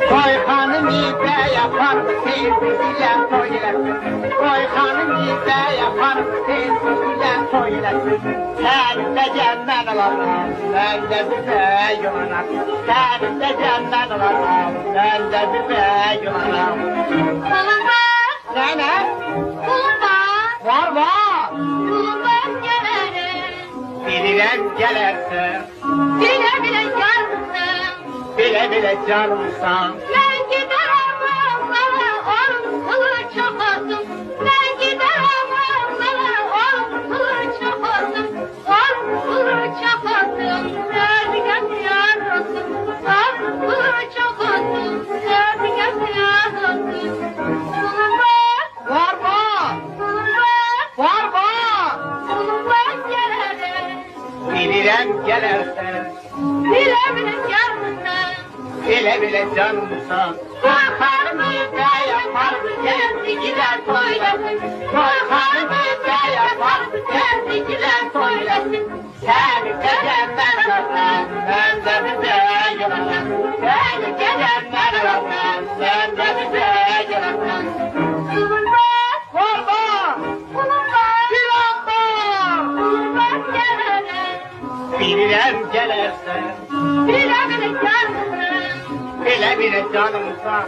Koyhanım ipe yapar mı teyzesiyle söylesin. Koyhanım ipe yapar mı teyzesiyle söylesin. Sen de cennet olalım, ben de bize yolunam. Sen de cennet olalım, ben de bize yolunam. Kulum var, Ne? kulum var, Var. kulum gelirim. Bilirem gelirsin, Bile bile yandım. bile canımsan. Ben giderim Allah'a, onun kılı çok olsun. Ben giderim Allah'a, onun kılı çok olsun. Onun kılı çok olsun, sevdiğim yar olsun. Onun kılı çok olsun, sevdiğim yar olsun. Kulum var, Var. kulum var, Var. kulum var gelirim. Bilirem gelirsin, Bile bile yandım. bile canımsan. Koyhanım ipe yapar mı teyzesiyle söylesin. Koyhanım ipe yapar mı teyzesiyle söylesin. Sen de cennet olalım, ben de bize yolunam. Sen de cennet olalım, ben de bize yolunam. Kulum var, Var. kulum var. Filan var. Kulum var gelirim. Bilirem gelirsin, Bile bile yandım. bile canımsan.